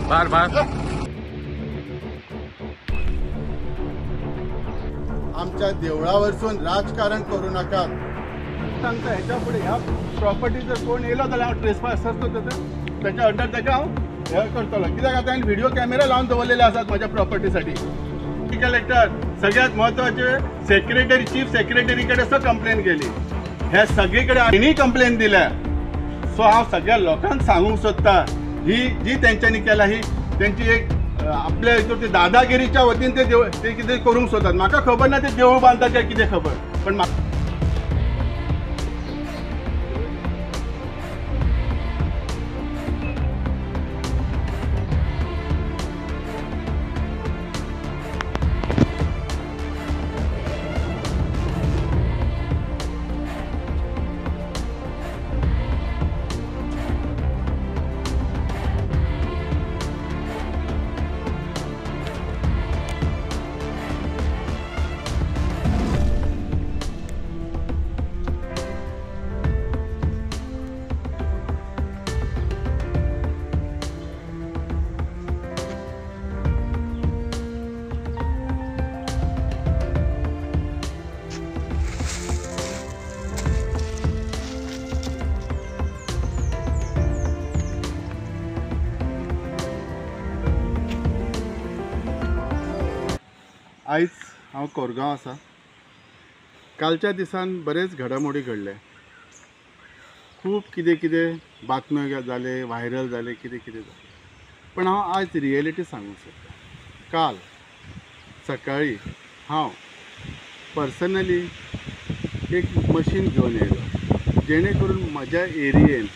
बार बार आमच्या देवळावरसून राजकारण करू नका सांगता ह्याच्या पुढे ह्या प्रॉपर्टी जर कोण येलो जाल्यार हांव ट्रेसपास असतो त्याच्या अंडर ताका हांव हे करतलो कित्याक आतां हांवें व्हिडिओ कॅमेरा लावन दवरलेले आसात म्हाज्या प्रॉपर्टीसाठी कलेक्टर सगळ्यात महत्वाचे सेक्रेटरी चीफ सेक्रेटरी कडेन सुद्दां कंप्लेन केली हे सगळे कडेन आनी कंप्लेन दिल्या सो हांव सगळ्या लोकांक सांगूंक सोदता ही जी तेंच्यांनी केला ही तेंची एक आपल्या हितून ते दादागिरीच्या वतीन ते कितें करूंक सोदतात म्हाका खबर ना ते देवूळ बांदतात काय कितें खबर पण आयज हांव कोरगांव आसा कालच्या दिसान बरेच घडामोडी घडले खूब कितें कितें बातम्यो जाले व्हायरल जाले कितें कितें जालें पण हांव आयज रियलिटी सांगूंक सोदता काल सकाळी हांव पर्सनली एक मशीन घेवन येयलो जेणे करून म्हज्या एरियेन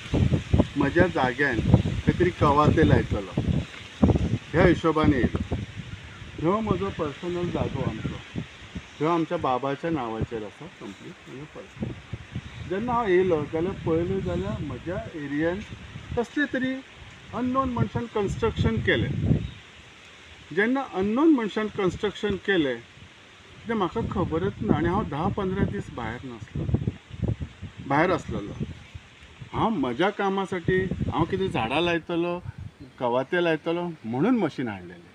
म्हज्या जाग्यान खंय तरी कवाथे लायतलो ह्या हिशोबान येयलो ह्यो म्हजो पर्सनल जागो आमचो ह्यो आमच्या बाबाच्या नांवाचेर आसा कंप्लीट म्हणजे पर्सनल जेन्ना हांव येयलो जाल्यार पळयलें जाल्यार म्हज्या एरियेन कसले तरी अननोन मनशान कन्स्ट्रक्शन केलें जेन्ना अननोन मनशान कन्स्ट्रक्शन केलें तें म्हाका खबरच ना आनी हांव 10-15 दीस भायर आसलेलो हांव म्हज्या कामासाठी हांव कितें झाडां लायतलो कवाथे लायतलो म्हणून मशीन हाडलेलें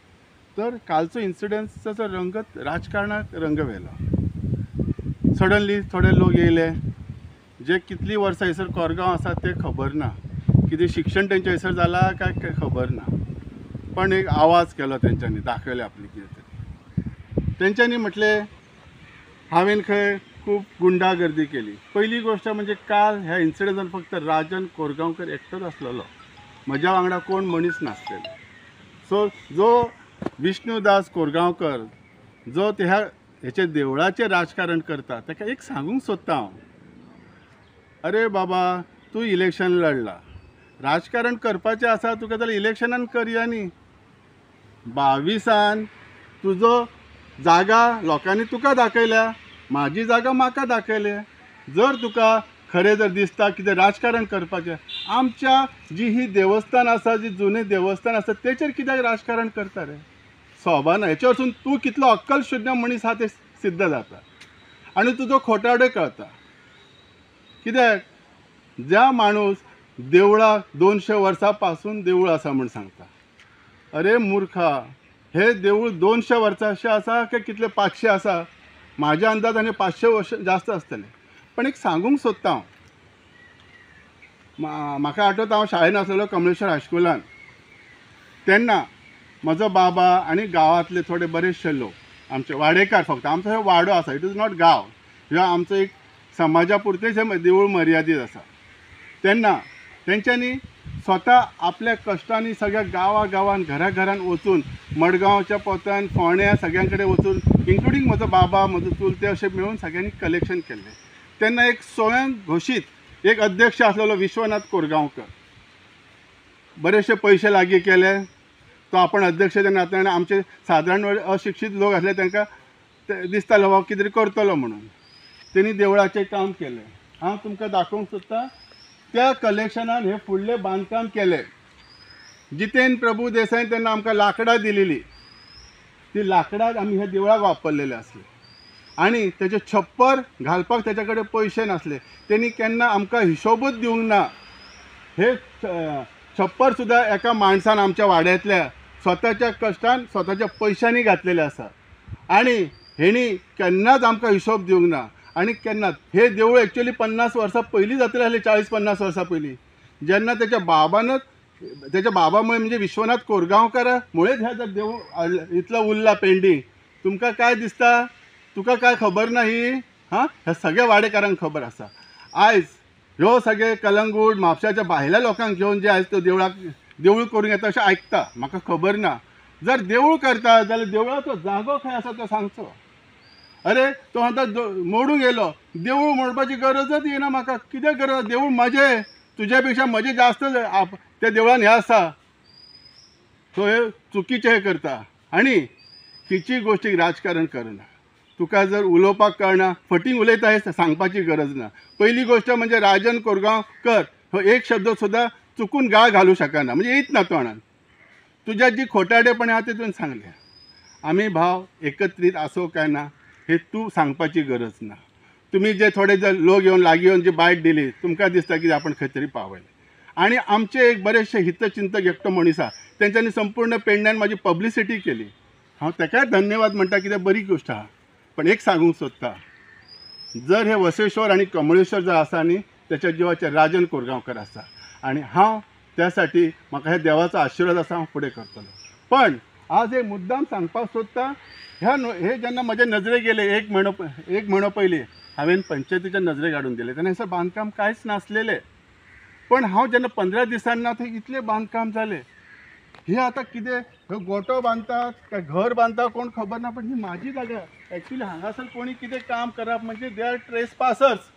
तर कालचो इन्सिडन्साचो रंगत राजकारणाक रंग व्हेलो सडनली थोडे लोक येयले जे कितलीं वर्सां हैसर कोरगांव आसा ते खबर ना कितें शिक्षण तेंच्या हैसर जालां काय खबर ना पण एक आवाज केलो तेंच्यांनी दाखयलें आपली कितें तरी तेंच्यांनी म्हटलें हांवें खंय खूब गुंडागर्दी केली पयली गोश्ट म्हणजे काल ह्या इन्सिडंटान फक्त राजन कोरगांवकर एकटोच आसलेलो म्हज्या वांगडा कोण मनीस नासलेले सो जो विष्णुदास कोरगांवकर जो हेचे देवळाचें राजकारण करता ताका एक सांगूंक सोदता हांव अरे बाबा तूं इलेक्शन लढला राजकारण करपाचें आसा तुका जाल्यार इलेक्शनान करया न्ही 22 तुजो जागा लोकांनी तुका दाखयल्या म्हाजी जागा म्हाका दाखयल्या जर तुका खरें जर दिसता कितें राजकारण करपाचें आमच्या जी ही देवस्थान आसा जी जुने देवस्थान आसा तेचेर कित्याक राजकारण करता रे सोबाना हेचे वरसून तूं कितलो अक्कल शुद्ध मनीस आहा तें सिद्ध जाता आनी तुजो खोटाडे कळटा कित्याक ज्या माणूस देवळाक 200 वर्सां पासून देवूळ आसा म्हूण सांगता अरे मुर्खा हे देवूळ 200 वर्सांचें आसा काय कितले 500 आसा म्हाज्या अंदाजान 500 वर्ष जास्त आसतले पण एक सांगूंक सोदता हांव म्हाका आठवता हांव शाळेन आसलेलो कमलेश्वर हायस्कुलान तेन्ना म्हजो बाबा आनी गांवांतले थोडे बरेचशे लोक आमचे वाडेकार फक्त आमचो हो वाडो आसा इट इज नॉट गांव ह्यो आमचो एक समाजा पुरतेंच हे देवूळ मर्यादीत आसा तेन्ना तेंच्यांनी स्वता आपल्या कश्टांनी सगळ्या गांवां घरान वचून मडगांवच्या पोतान फोंड्या सगळ्यां कडेन वचून इन्क्लुडींग म्हजो बाबा म्हजो चुलते अशें मेळून सगळ्यांनी कलेक्शन केल्लें तेन्ना एक स्वयं घोशीत एक अध्यक्ष आसलेलो विश्वनाथ कोरगांवकर बरेचशे पयशे लागीं केले तो आपण अध्यक्ष जेन्ना जाता आमचे सादारण अशिक्षीत लोक आसले तांकां दिसतालो हो कितें करतलो म्हणून तेणी देवळाचें काम केलें हांव तुमकां दाखोवंक सोदता त्या कलेक्शनान हे फुडलें बांदकाम केलें जितेंद्र प्रभू देसाय तेन्ना आमकां लाकडां दिलेली ती लाकडां आमी ह्या देवळाक वापरलेले आसले आनी तेजे छप्पर घालपाक तेजे कडेन पयशे नासले तेणी केन्ना आमकां हिशोबूच दिवंक ना हे छप्पर सुद्धा एका माणसान आमच्या वाड्यातल्या स्वताच्या कष्टान स्वताच्या पैशांनी घातलेले आसा आणि हेणी केन्नाच आमकां हिशोब दिवंक ना आणि केन्नाच हे देवूळ एक्चुअली 50 वर्सां पयलीं जातलें आसलें 40-50 वर्सां पयलीं जेन्ना त्याच्या बाबानच त्याच्या बाबामुळे म्हणजे विश्वनाथ कोरगांवकारामुळेच ह्या देवूळ इतलो उरला पेंडींग तुमकां काय दिसता तुका काय खबर ना ही हां ह्या सगळ्या वाडेकारांक खबर आसा आयज ह्यो सगळे कलंगूट म्हापशाच्या भायल्या लोकांक घेवन जे आयज तो देवूळ करूंक येता अशें आयकता म्हाका खबर ना जर देवूळ करता जाल्यार देवळाचो जागो खंय आसा तो सांगचो अरे तो आतां मोडूंक येयलो देवूळ मोडपाची गरजच येना म्हाका कितें गरज देवूळ म्हजें तुज्या पेक्षा म्हजें जास्त त्या देवळान हें आसा तो हे चुकीचें हें करता आनी खंयची गोश्टीक राजकारण करना तुका जर उलोवपाक कळना फटींग उलयता हें सांगपाची गरज ना पयली गोश्ट म्हणजे राजन कोरगांवकर हो एक शब्द सुद्दां चुकून गाळ घालूं शकना म्हणजे येत ना तोंडान तुज्या जी खोटाडेपणी आहा तितून सांगलें आमी भाव एकत्रीत आसो काय ना हे तूं सांगपाची गरज ना तुम्ही जे थोडे जे लोक येवन लागीं येवन जी बायट दिली तुमकां दिसता की आपण खंय तरी पावयले आणि आमचे एक बरेचशे हितचिंतक एकटो मनीस आहा तेंच्यांनी संपूर्ण पेडण्यान म्हाजी पब्लिसिटी केली हांव ताकाय धन्यवाद म्हणटा कित्याक बरी गोश्ट आहा पण एक सांगूंक सोदता जर हे वसवेश्वर आणि कमळेश्वर जर आसा न्ही त्याच्या जिवाचे राजन कोरगांवकर आसा आणि हांव त्यासाठी म्हाका ह्या देवाचो आशिर्वाद आसा हांव फुडें करतलो पण आज एक मुद्दाम सांगपाक सोदता हे जेन्ना म्हजे नजरेक गेले एक म्हयनो पयलीं हांवें पंचायतीच्या नजरेक हाडून दिले तेन्ना हैसर बांदकाम कांयच नासलेलें पण हांव जेन्ना 15 दिसांनी थंय इतलें बांदकाम जालें हे आतां कितें गोठो बांदतात काय घर बांदता कोण खबर ना पण ही माझी जागा ॲक्च्युली हांगासर कोणी कितें काम करप म्हणजे दे आर ट्रेसपासर्स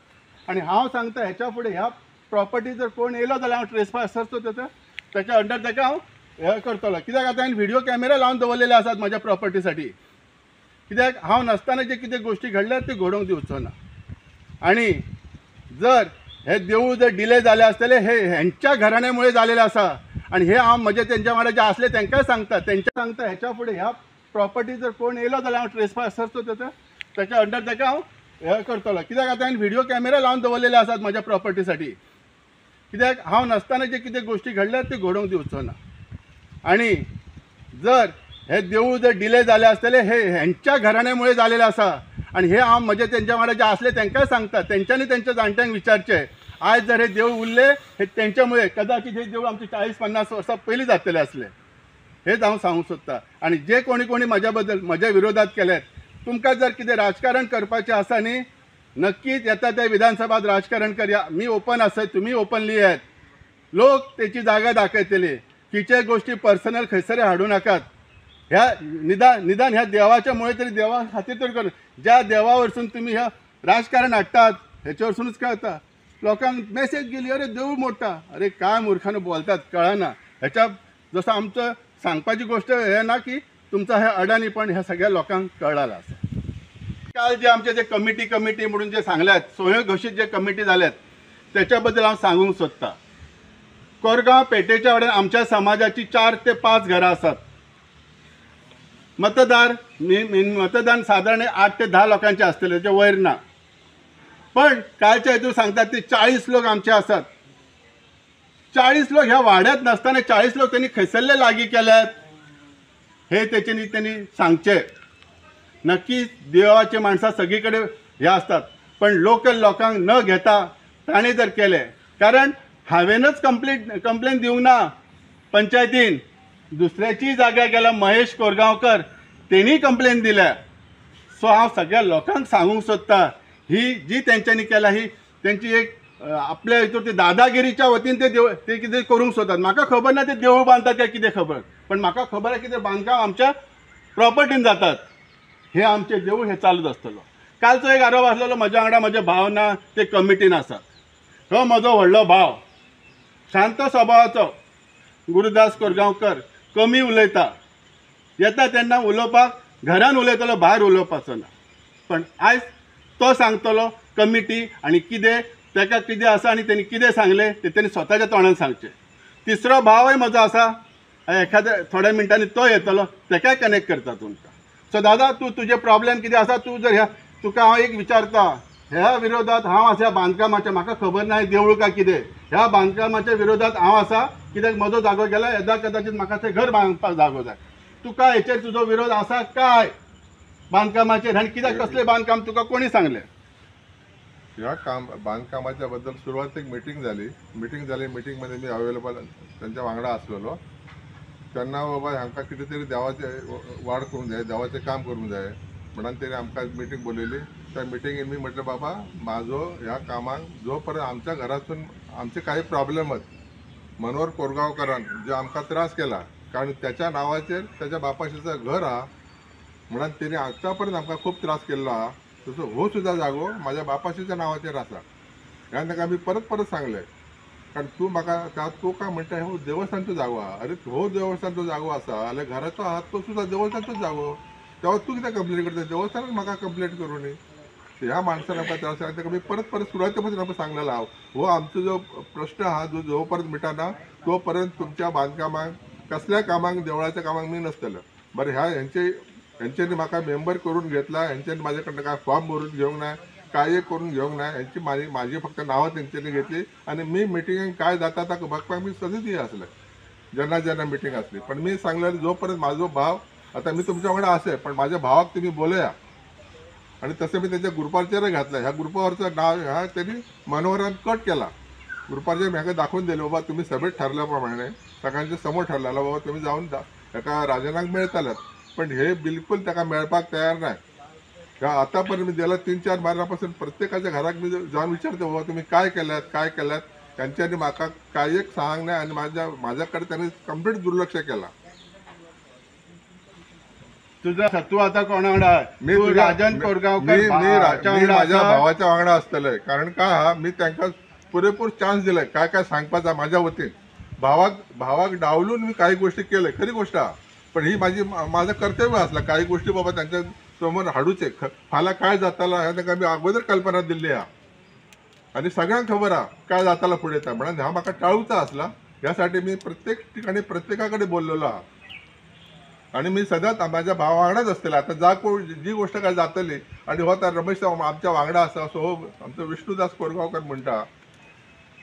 आणि हांव सांगता ह्याच्या फुडें ह्या प्रॉपर्टी जर कोण येयलो जाल्यार हांव ट्रेसपासर्स त्याच्या अंडर ताका हांव हे करतलो कित्याक आतां हांवें व्हिडिओ कॅमेरा लावन दवरलेले आसात म्हाज्या प्रॉपर्टीसाठी कित्याक हांव नासतना जे कितें गोश्टी घडल्यात ते घडोवंक दिवचो ना आणि जर हे देवूळ जर डिले जाले आसतले हे ह्यांच्या घराण्यामुळे झालेले आसा आणि हे हांव म्हजे तेंच्या वांगडा जे आसले तांकांय सांगता ह्याच्या फुडें ह्या प्रॉपर्टी जर कोण येयलो जाल्यार हांव ट्रेसपासर्स त्याच्या अंडर ताका हांव हे करतलो कित्याक आतां हांवें व्हिडिओ कॅमेरा लावन दवरलेले आसात म्हाज्या प्रॉपर्टीसाठी कित्याक हांव नासतना जे कितें गोश्टी घडल्यात ते घडोवंक दिवचो ना आणि जर हे देवूळ जर डिले जाले आसतले हे ह्यांच्या घराण्यामुळे झालेले आसा आणि हे हांव म्हजे तेंच्या वांगडा जे आसले तांकांय सांगता तेंच्यांनी तेंच्या जाणट्यांक विचारचें आज जर हे देवूळ उरले हे तेंच्यामुळे कदाचित हे देवूळ आमचे 40-50 वर्सां पयलीं जातले आसले हेच हांव सांगूंक सोदता आणि जे कोणी म्हाज्या बद्दल म्हज्या विरोधात केलेत तुमकां जर कितें राजकारण करपाचें आसा न्ही नक्कीच येता त्या विधानसभात राजकारण करया मी ओपन आसय तुम्ही ओपनली येत लोक त्याची जागा दाखयतले खंयचे गोश्टी पर्सनल खंयसर हाडूं नाकात ह्या निदान ह्या देवाच्या मुळे तरी देवा खातीर तरी कर ज्या देवा वरसून तुम्ही ह्या राजकारण हाडटात हेच्या वरसूनच कळटा लोकांक मेसेज गेली अरे देवूळ मोडटा अरे काय मूर्खानं बोलतात कळना ह्याच्या जसं आमचं सांगपाची गोष्ट हे ना की तुमचा हे अडाणी पण ह्या सगळ्या लोकांक कळाला आसा काल जे आमचे जे कमिटी म्हणून जे सांगल्यात स्वयं घोषित जे कमिटी जाल्यात त्याच्याबद्दल हांव सांगूंक सोदता कोरगांव पेटेच्या वाड्यान आमच्या समाजाची 4 ते 5 घरां आसात मतदान साधारण 8 ते 10 लोकांचे आसतले त्याचे वयर ना पण कालच्या हेतून सांगतात ते 40 लोक आमचे आसात 40 लोक ह्या वाड्यात नसताना 40 लोक त्यांनी खैसरले लागीं केल्यात हे त्याच्यानी त्यांनी सांगचे नक्की देवाचे माणसां सगळीकडे हे असतात पण लोकल लोकांक न घेता ताणें जर केले कारण हांवेनच कंप्लेन दिवंक ना पंचायतीन दुसऱ्याची जागा गेला महेश कोरगांवकर तेणी कंप्लेन दिल्या सो हांव सगळ्या लोकांक सांगूंक सोदता ही जी तेंच्यांनी केल्या ही त्यांची एक आपल्या हितून ते दादागिरीच्या वतीन ते कितें करूंक सोदतात म्हाका खबर ना ते देवूळ बांदतात काय कितें खबर पण म्हाका खबर आहे की ते बांदकाम आमच्या प्रॉपर्टीन जातात हे आमचे देवूळ हे चालूच आसतलो कालचो एक आरोप आसलेलो म्हज्या वांगडा म्हजे भाव ना ते कमिटीन आसात हो म्हजो व्हडलो भाव शांत स्वभावाचो गुरुदास कोरगांवकर कमी उलयता येता तेन्ना उलोवपाक घरान उलयतलो भायर उलोवपाचो ना पण आयज तो सांगतलो कमिटी आणि कितें ताका कितें आसा आनी तेणी कितें सांगलें तें तेणी स्वताच्या तोंडान सांगचें तिसरो भावय म्हजो आसा एखाद्या थोड्या मिनटांनी तो येतलो ताकाय कनेक्ट करता तुमकां सो दादा तूं तुजे प्रॉब्लेम कितें आसा तूं जर ह्या तुका हांव एक विचारता ह्या विरोधात हांव आसा बांदकामाच्या, म्हाका खबर नाही देवूळ काय कितें, ह्या बांदकामाच्या विरोधात हांव आसा, कित्याक म्हजो जागो गेला, येदा कदाचित म्हाका थंय घर बांदपाक जागो जाय. तुका हेचेर तुजो विरोध आसा काय बांदकामाचेर, आनी कित्याक कसलें बांदकाम तुका कोणी सांगलें? ह्या बांधकामाच्या बद्दल सुरुवातीक मिटींग झाली. मिटींगमध्ये मी अवेलेबल त्यांच्या वांगडा असलेलो. त्यांना बाबा हांकां कितें तरी देवाचे वाड करूंक जाय, देवाचें काम करूंक जाय म्हणून तेणी आमकां मिटींग बोलयली. त्या मिटींगेन मी म्हटलें बाबा म्हाजो ह्या कामाक जो पर्यंत आमच्या घरातून आमचे काही प्रॉब्लेम आहेत मनोहर कोरगांवकारान जे आमकां त्रास केला, कारण त्याच्या नावाचेर त्याच्या बापाशीचं घर हा म्हणून तेणी आतां पर्यंत आमकां खूब त्रास केल्लो हा. तसो हो सुद्धा जागो माझ्या बापाशीच्या नावाचेर आसा. ह्या ताका आमी परत परत सांगलें, कारण तूं म्हाका तूं काय म्हणटा हो देवस्थानचो जागो आहा. अरे हो देवस्थानचो जागो आसा जाल्यार घराचो आहा तो सुद्धा देवस्थानचोच जागो, तेव्हा तूं कित्याक कंप्लेंट करता? देवस्थानान म्हाका कंप्लेंट करूं न्ही. ह्या माणसान आमकां त्रास केला ताका आमी परत परत सुरवाते पासून आमकां सांगलेलो आहा हो आमचो जो प्रश्न आहा जो पर्यंत मिटाना तो पर्यंत तुमच्या बांदकामाक कसल्या कामाक देवळाच्या कामाक मी नसतलो. बरें ह्या हेंच्यांनी म्हाका मेंबर करून घेतला, हेंच्यांनी म्हाजे कडनं काय फॉर्म भरून घेवंक ना, काय करून घेवंक ना, हेंची म्हाजी फक्त नांवां तेंच्यांनी घेतली आनी मी मिटिंगेक काय जाता ताका बघपाक मी सदांच ये आसलें जेन्ना मिटींग आसली. पण मी सांगलें जो पर्यंत म्हाजो भाव आतां मी तुमच्या वांगडा आसय पण म्हाज्या भावाक तुमी बोलया. आणि तसं मी त्याच्या ग्रुपाचेर घातलं. ह्या ग्रुपावरचं नाव ह्या त्यांनी मनोहरान कट केला. ग्रुपाचेर म्हाका दाखवून दिले बाबा तुम्ही सभेत ठरल्या प्रमाणे सगळ्यांच्या समोर ठरलेलं बाबा तुम्ही जाऊन एका राजनाक मेळटालेत, पण हे बिलकुल ताका मेळपाक तयार नाही. ह्या आतापर्यंत मी गेल्या 3-4 बारापासून प्रत्येकाच्या घराक मी जाऊन विचारतो बाबा तुम्ही काय केल्यात. त्यांच्यानी म्हाका काय एक सांग नाही आणि माझ्याकडे त्यांनी कंप्लीट दुर्लक्ष केला. तुझा तू आता कोणा वांगडा? मी राजन कोरगांवकर माझ्या भावाच्या वांगडा असतले. कारण काय हा मी त्यांना पुरेपूर चान्स दिलाय काय सांगपाचा माझ्या वतीन. भावाक डावलून मी काही गोष्टी केल्या, खरी गोष्ट हा, पण ही माझं कर्तव्य असलं काही गोष्टी बाबा त्यांच्या समोर हाडूचे. फाल्यां काय जाताला ह्या ताका मी अगोदर कल्पना दिल्ली हा आणि सगळ्यांक खबर हा काय जाताला फुडें येता म्हणून हा म्हाका टाळूचा असला. ह्यासाठी मी प्रत्येक ठिकाणी प्रत्येकाकडे बोललेलो हा आणि मी सदांच माझ्या भावा वांगडाच असतले. आता जी गोष्ट काय जातली आणि हो तर रमेश आमच्या वांगडा असा असो हो आमचो विष्णुदास कोरगांवकर म्हणटा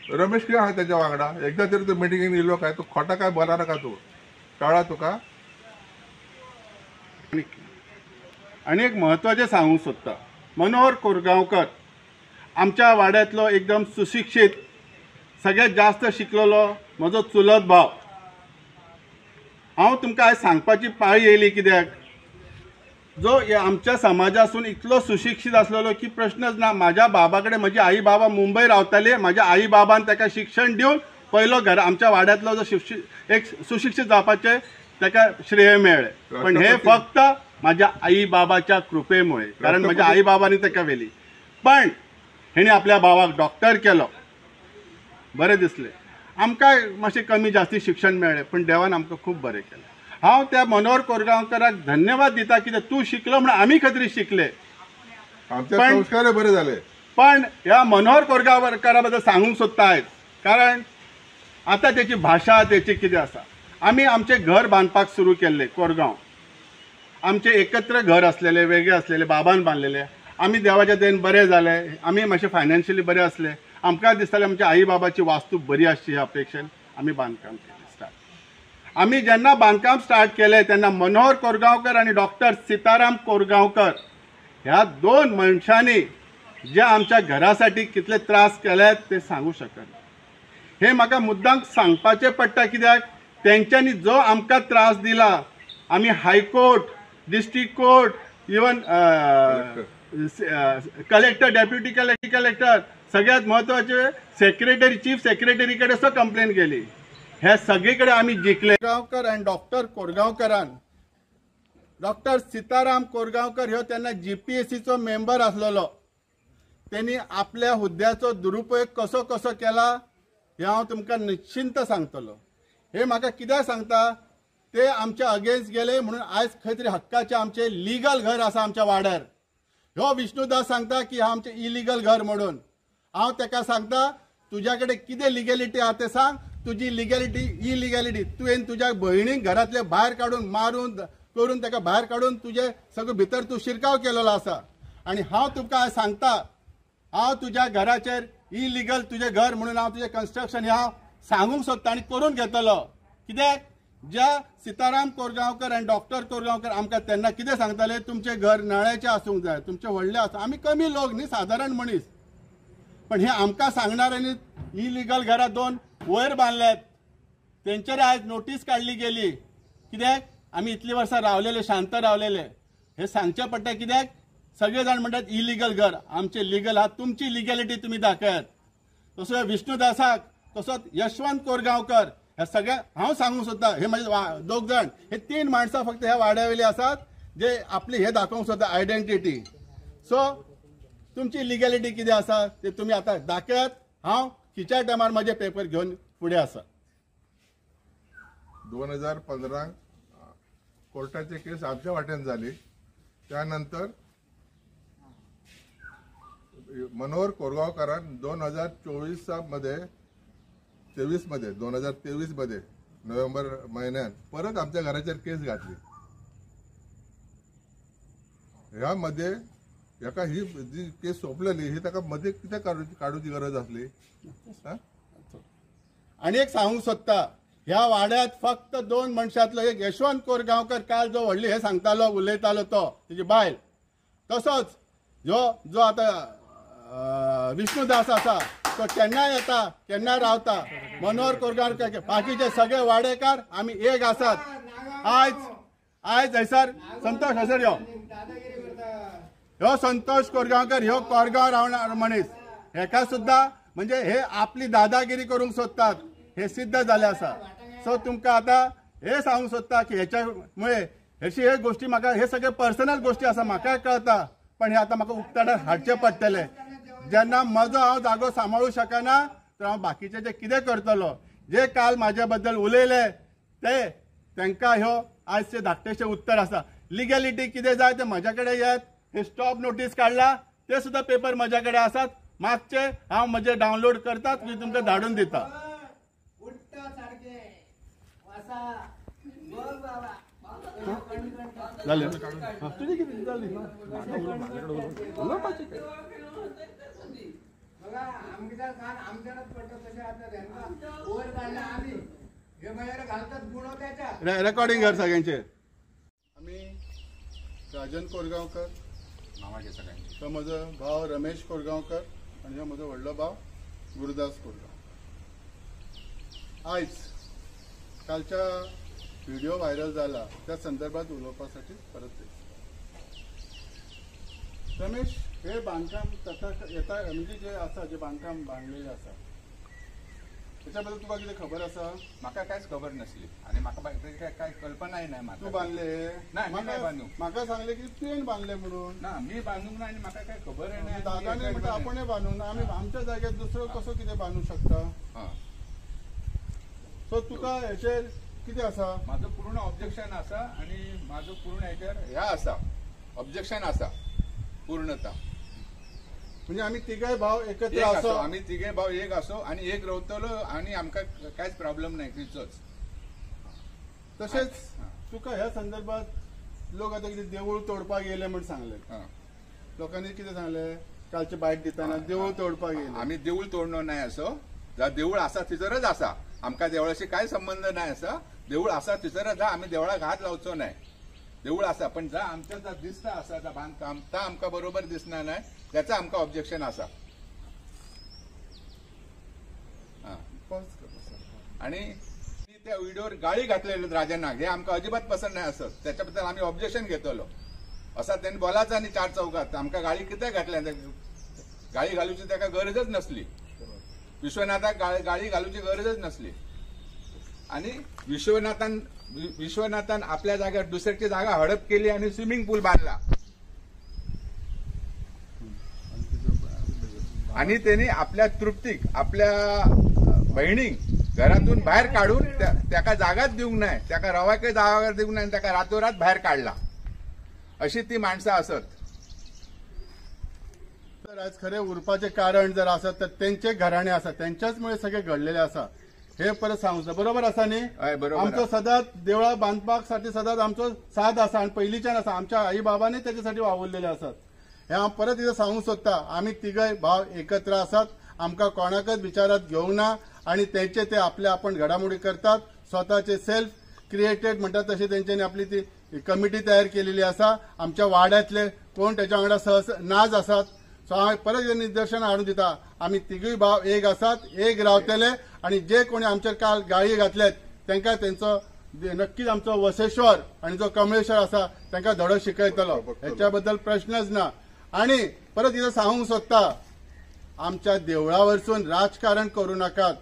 रमेश किंवा हा त्याच्या वांगडा एकदा तरी तो मिटिंगेन येयलो काय तो खोटा काय बोला नका तू कळ्ळा तुका. आणि एक महत्वाचें सांगूंक सोदता. मनोहर कोरगांवकर आमच्या वाड्यांतलो एकदम सुशिक्षीत सगळ्यात जास्त शिकलेलो म्हजो चुलत भाव. हांव तुमकां आयज सांगपाची पाळी येयली कित्याक जो आमच्या समाजासून इतलो सुशिक्षीत आसलेलो की प्रश्नच ना. म्हाज्या बाबा कडेन म्हजी आई बाबा मुंबय रावताले. म्हाज्या आई बाबान ताका शिक्षण दिवन पयलो घर आमच्या वाड्यांतलो जो एक सुशिक्षीत जावपाचें ताका श्रेय मेळ्ळें. पण हे फक्त माझ्या आई बाबाच्या कृपेमुळे, कारण माझ्या आई बाबांनी ताका व्हेली. पण हेणी आपल्या भावाक डॉक्टर केलो, बरें दिसलें. आमकां मातशें कमी जास्ती शिक्षण मेळ्ळें पण देवान आमकां खूब बरें केलें. हांव त्या मनोहर कोरगांवकराक धन्यवाद दिता कित्याक तूं शिकलो म्हणून आमी खंय तरी शिकले. संस्कार बरे जाले. पण ह्या मनोहर कोरगांवकरा बद्दल सांगूंक सोदता आयज, कारण आतां तेची भाशा तेची कितें आसा. आमी आमचें घर बांदपाक सुरू केल्लें कोरगांव. आमचें एकत्र घर आसलेलें, वेगळें आसलेलें, बाबान बांदलेलें. आमी देवाच्या दयेन बरें जाले. आमी मातशें फायनान्शियली बरें आसले. आमकां दिसतालें आमच्या आई बाबाची वास्तू बरी आसची ह्या अपेक्षेन आमी बांदकाम केलें स्टार्ट. आमी जेन्ना बांदकाम स्टार्ट केलें तेन्ना मनोहर कोरगांवकर आनी डॉक्टर सिताराम कोरगांवकर ह्या 2 मनशांनी जे आमच्या घरासाठी कितले त्रास केले ते सांगू शकना. हे म्हाका मुद्दाम सांगपाचें पडटा कित्याक तेंच्यांनी जो आमकां त्रास दिला. आमी high court, district court, even collector, deputy collector, सगळ्यात महत्वाचे सेक्रेटरी, चीफ सेक्रेटरी कडेन सुद्दां कंप्लेन केली. हे सगळे कडेन आमी जिखले. कोरगांवकर आनी डॉक्टर कोरगांवकरान डॉक्टर सिताराम कोरगांवकर ह्यो तेन्ना GPSCचो मेंबर आसलेलो. त्यांनी आपल्या हुद्द्याचो दुरुपयोग कसो केला हे हांव तुमकां निश्चिंत सांगतलो. हे म्हाका कित्याक सांगता ते आमच्या अगेन्स्ट गेले म्हणून आयज खंय तरी हक्काचे आमचे लिगल घर आसा आमच्या वाड्यार. ह्यो विष्णुदास सांगता की हांव आमचें इलिगल घर म्हणून. हांव ताका सांगता तुज्या कडेन कितें लिगॅलिटी आहा तें सांग. तुजी लिगॅलिटी इलिगॅलिटी तुवें तुज्या भयणीक घरांतले भायर काडून मारून करून ताका भायर काडून तुजे सगळें भितर तूं शिरकाव केलेलो आसा. आनी हांव तुमकां आयज सांगता हांव तुज्या घराचेर इलिगल तुजें घर म्हणून हांव तुजें कन्स्ट्रक्शन हें हांव सांगूंक सोदता आनी करून घेतलो. कित्याक ज्या सिताराम कोरगांवकर आनी डॉक्टर कोरगांवकर आमकां तेन्ना कितें सांगताले, तुमचें घर नळ्याचें आसूंक जाय, तुमचें व्हडलें आसूं. आमी कमी लोक न्ही, सादारण मनीस, पण हे आमकां सांगणाऱ्यांनी इलिगल घरां 2 वयर बांदल्यात. तेंचेर आयज नोटीस काडली गेली. कित्याक आमी इतलीं वर्सां रावलेले, शांत रावलेले. हे सांगचें पडटा. कित्याक सगळे जाण म्हणटात इलिगल घर, आमचें लिगल आहा. तुमची लिगॅलिटी तुमी दाखयात. तसो विष्णुदासाक, तसोच यशवंत कोरगांवकर, हे सगळ्या हांव सांगूंक सोदता. हे म्हजे 2 जाण, हे 3 माणसां फक्त ह्या वाड्यावेली आसात जे आपली हे दाखोवंक सोदता, आयडेंटिटी. सो तुमची लिगॅलिटी कितें आसा ते तुमी आतां दाखयात. हांव खिच्या टायमार म्हजे पेपर घेवन फुडें आसा. 2015 कोर्टाची केस आमच्या वाटेन जाली. त्यानंतर मनोहर कोरगांवकारान 2023 मध्ये नोव्हेंबर महिन्यात परत आमच्या घराचेर केस घातली. ह्या मध्ये एका ही जी केस सोंपलेली ही ताका मध्ये कितें काडूची गरज आसली. आनी एक सांगूंक सोदता, ह्या वाड्यात फक्त 2 मनशांतलो एक यशवंत कोरगांवकर, काल जो व्हडली हे सांगतालो, उलयतालो तो, तेजी बायल. तसोच जो आतां विष्णुदास आसा तो केन्नाय येता, केन्नाय रावता. मनोहर कोरगांवकर, बाकीचे सगळे वाडेकार आमी एक आसात. आयज हयसर संतोष हयसर ह्यो संतोष कोरगांवकर, ह्यो कोरगांव रावणार मनीस. हेका सुद्दां म्हणजे हे आपली दादागिरी करूंक सोदतात, हे सिद्ध जाले आसा. सो तुमकां आतां हे सांगूंक सोदता की हेच्यामुळे हे गोष्टी म्हाका, हे सगळे पर्सनल गोष्टी आसा, म्हाकाय कळटा, पण हे आतां म्हाका उक्ताडार हाडचे पडटले. जेन्ना म्हजो हांव जागो सांबाळूं शकना तर हांव बाकीचे जे कितें करतलो, जे काल म्हाज्या बद्दल उलयले तेंकां ह्यो आयजचे धाकटेशें उत्तर आसा. लिगॅलिटी कितें जाय ते म्हज्या कडेन येत. हे स्टॉप नोटीस काडला ते सुद्दां पेपर म्हज्या कडेन आसात. मागचे हांव म्हजे डावनलोड करतात, मी तुमकां धाडून दिता. जालें तुजी कितें जाली रेकॉर्डिंग कर सगळ्यांचे. आमी राजन कोरगांवकर, तो म्हजो भाव रमेश कोरगांवकर आनी हो म्हजो व्हडलो भाव गुरुदास कोरगांव. आयज कालच्या व्हिडिओ व्हायरल जाला त्या संदर्भात उलोवपासाठी परत रमेश, हे बांदकाम येता म्हणजे जे आसा, जे बांदकाम बांदलेलें आसा त्याच्या बद्दल तुका कितें खबर आसा? म्हाका कांयच खबर नासली आनी म्हाका काय कल्पनाय ना. म्हाका तू बांदले? ना, मी नाही बांदूंक. म्हाका सांगले की तुवें बांदले म्हणून. ना, मी बांदूंक ना आनी म्हाका काय खबर ना. दादाने म्हणटा आपणें बांदून, आमी आमच्या जाग्यार दुसरो कसो कितें बांदूंक शकता? सो तुका हेचेर कितें आसा? माझं पूर्ण ऑब्जेक्शन आसा आनी माझं पूर्ण हेचेर ह्या आसा, ऑब्जेक्शन आसा पूर्णता. म्हणजे आमी तिगाय भाव एकत्र एक आसो, असो, आम्ही तिघे भाव एक असो आणि एक रावतलो आणि आमकां कांयच प्रॉब्लेम नाही खंयचोच. तशेंच तुका ह्या संदर्भात लोक आतां कितें देवूळ तोडपाक येयले म्हण सांगले. लोकांनी कितें सांगले कालचे बायट दिताना, देवूळ तोडपाक येयले. आम्ही देवूळ तोडणो नाही असो. जा देवूळ आसा थंयसरच आसा. आमकां देवळाशी काय संबंध नाही असा. देवूळ आसा थंयसरच जा. आम्ही देवळाक हात लावचो नाही. देवूळ आसा, पण जा आमच्या जा दिसता आसा जा बांदकाम ता आमकां बरोबर दिसना नाही, त्याचा आमकां ऑब्जेक्शन आसा. आणि त्या व्हिडिओवर गाळी घातलेली राजनाक, हे आमकां अजिबात पसंत नाही असत. त्याच्या बद्दल आम्ही ऑब्जेक्शन घेतलो. असा त्यांनी बोलायचं आणि 4 चौकात आमकां गाळी कित्याक घातल्या? गाळी घालूची ताका गरजच नसली. विश्वनाथाक गाळी घालूची गरजच नसली. आणि विश्वनाथान आपल्या जाग्यावर दुसऱ्याची जागा हडप केली आणि स्विमिंग पूल बांधला. आणि त्यांनी आपल्या तृप्तीक आपल्या बहिणीक घरातून बाहेर काढून त्याका जागाच दिवंक नाही, त्याका रवायक जागा दिवंक नाही, त्याका रातोरात बाहेर काढला. अशी ती माणसं असत. तर आज खरे उरपाचे कारण जर असत तर त्यांचे घराणे आसा, त्यांच्याचमुळे सगळे घडलेले आसा. हे परत सांगून बरोबर आसा न्ही? बरोबर. आमचो सदांच देवळा बांदपाक साठी सदांच आमचो साथ आसा आणि पयलींच्यान आसा. आमच्या आई बाबांनी त्याच्यासाठी वावरलेले आसात. हे हांव परत एकदां सांगूंक सोदता, आमी तिगय भाव एकत्र आसात, आमकां कोणाकच विचारात घेवंक ना आणि तेंचे ते आपले आपण घडामोडी करतात. स्वताचे सेल्फ क्रिएटेड म्हणतात तशी तेंच्यांनी आपली ती कमिटी तयार केलेली आसा. आमच्या वाड्यातले कोण त्याच्या वांगडा सहज नाज आसात. सो हांव परत एकदां निदर्शन हाडून दिता, आमी तिगूय भाव एक आसात, एक रावतले आणि जे कोणी आमचेर काल गाळी घातल्यात तांकां तेंचो नक्कीच आमचो वसेश्वर आणि जो कमळेश्वर आसा तांकां धडो शिकयतलो, हेच्या बद्दल प्रश्नच ना. आणि परत एकदां सांगूंक सोदता, आमच्या देवळा वरसून राजकारण करू नाकात.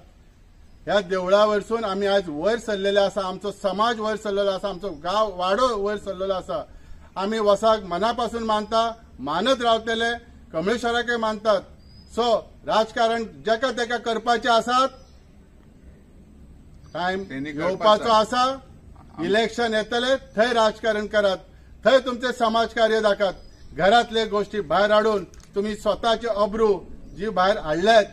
ह्या देवळा वरसून आमी आज वयर सरलेले आसा, आमचो समाज वयर सरलेलो आसा, आमचो गांव वाडो वयर सरलेलो आसा. आमी वसाक मनापासून मानता, मानत रावतले, कमळेश्वराकय मानतात. सो राजकारण जेका तेका करपाचे आसात, टायम तेणी येवपाचो आसा, इलेक्शन येतले थंय राजकारण करात, थंय तुमचे समाजकार्य दाखवात. घरातले गोष्टी भायर हाडून तुम्ही स्वतःचे अब्रू जी भायर हाडल्यात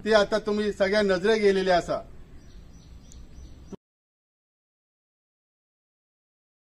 ती आता तुम्ही सगळ्या नजरेक येयलेली आसा.